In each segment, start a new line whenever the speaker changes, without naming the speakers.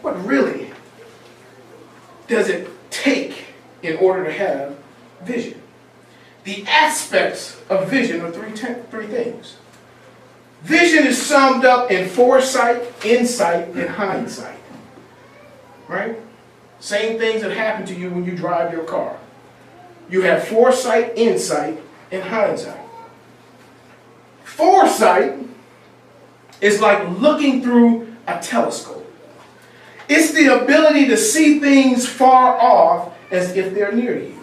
what really does it take in order to have vision? The aspects of vision are three things. Vision is summed up in foresight, insight, and hindsight. Right? Same things that happen to you when you drive your car. You have foresight, insight, and hindsight. Foresight is like looking through a telescope. It's the ability to see things far off as if they're near you.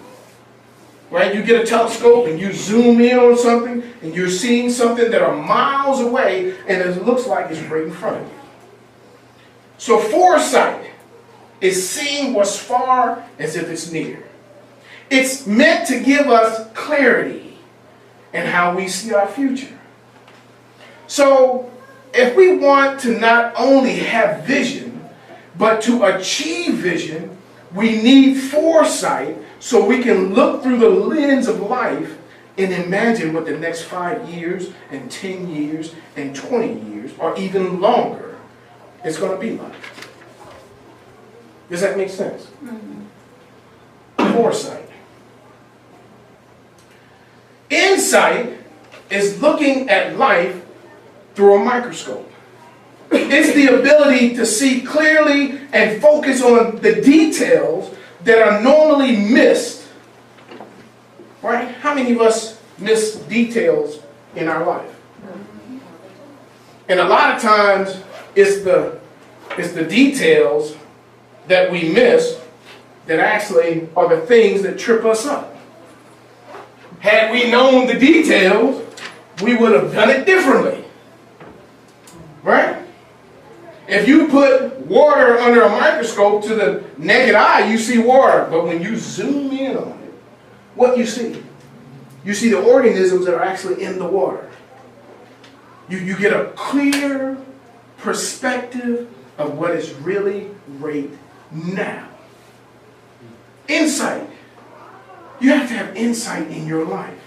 Right? You get a telescope and you zoom in on something and you're seeing something that are miles away and it looks like it's right in front of you. So foresight is seeing what's far as if it's near. It's meant to give us clarity in how we see our future. So if we want to not only have vision, but to achieve vision, we need foresight so we can look through the lens of life and imagine what the next 5 years and 10 years and 20 years or even longer is going to be like. Does that make sense? Mm-hmm. Foresight. Insight is looking at life through a microscope. It's the ability to see clearly and focus on the details that are normally missed. Right? How many of us miss details in our life? And a lot of times it's the details that we miss that actually are the things that trip us up. Had we known the details, we would have done it differently. Right? If you put water under a microscope, to the naked eye, you see water. But when you zoom in on it, what you see? You see the organisms that are actually in the water. You get a clear perspective of what is really right now. Insight. You have to have insight in your life.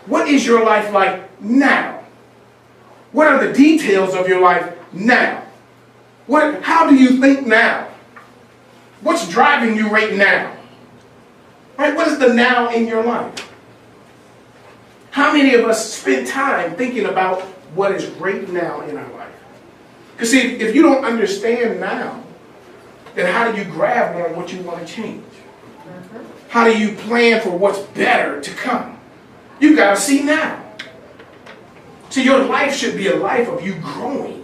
What is your life like now? What are the details of your life now? How do you think now? What's driving you right now? Right? What is the now in your life? How many of us spend time thinking about what is right now in our life? Because see, if you don't understand now, then how do you grab on what you want to change? How do you plan for what's better to come? You've got to see now. So your life should be a life of you growing.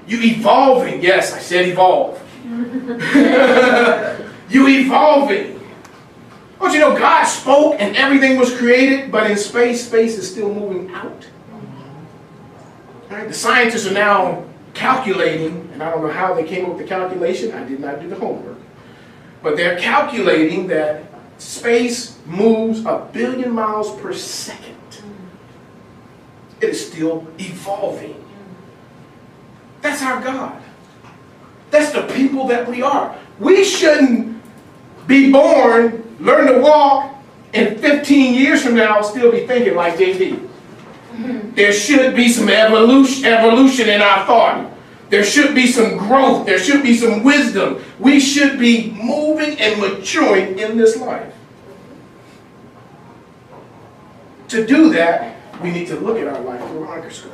You evolving. Yes, I said evolve. You evolving. Don't you know God spoke and everything was created, but in space is still moving out. Right? The scientists are now calculating, and I don't know how they came up with the calculation. I did not do the homework. But they're calculating that space moves 1 billion miles per second. It is still evolving. That's our God. That's the people that we are. We shouldn't be born, learn to walk, and 15 years from now still be thinking like JD. There should be some evolution in our thought. There should be some growth. There should be some wisdom. We should be moving and maturing in this life. To do that, we need to look at our life through a microscope.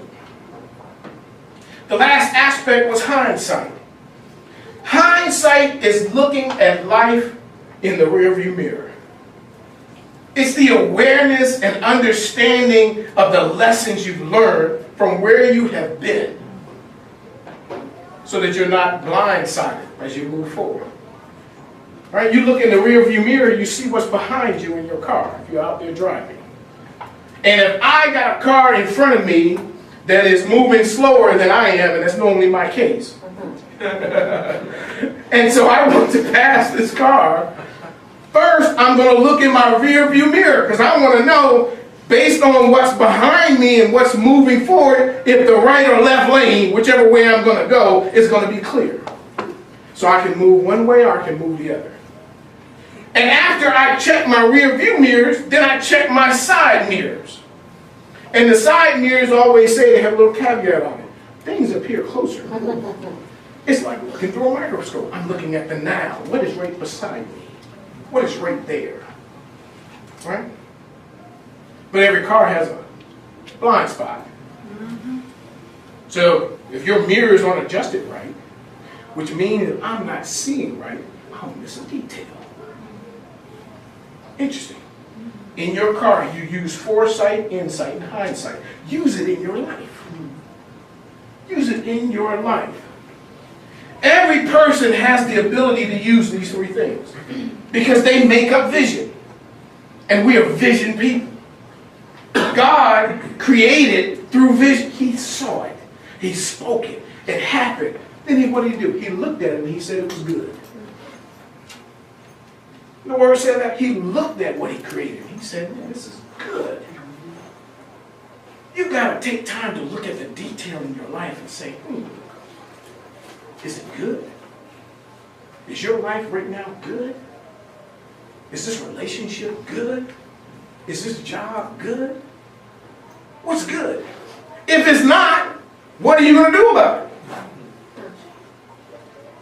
The last aspect was hindsight. Hindsight is looking at life in the rearview mirror. It's the awareness and understanding of the lessons you've learned from where you have been, so that you're not blindsided as you move forward. Right? You look in the rearview mirror, you see what's behind you in your car if you're out there driving. And if I got a car in front of me that is moving slower than I am, and that's normally my case, and so I want to pass this car, first I'm going to look in my rear view mirror because I want to know, based on what's behind me and what's moving forward, if the right or left lane, whichever way I'm going to go, is going to be clear. So I can move one way or I can move the other. And after I check my rear view mirrors, then I check my side mirrors. And the side mirrors always say, they have a little caveat on it. Things appear closer. It's like looking through a microscope. I'm looking at the now. What is right beside me? What is right there? Right? But every car has a blind spot. So if your mirrors aren't adjusted right, which means if I'm not seeing right, I'll miss a detail. Interesting. In your car, you use foresight, insight, and hindsight. Use it in your life. Use it in your life. Every person has the ability to use these three things because they make up vision. And we are vision people. God created through vision. He saw it. He spoke it. It happened. Then what did he do? He looked at it and he said it was good. The word said that he looked at what he created. He said, man, this is good. You got to take time to look at the detail in your life and say, is it good? Is your life right now good? Is this relationship good? Is this job good? What's good? If it's not, what are you going to do about it?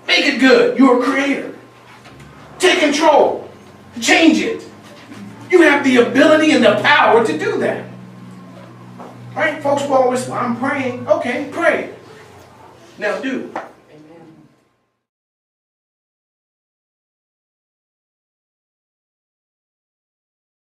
Make it good. You're a creator. Take control. Change it. You have the ability and the power to do that. Right? Folks will always, well, I'm praying. Okay, pray. Now do.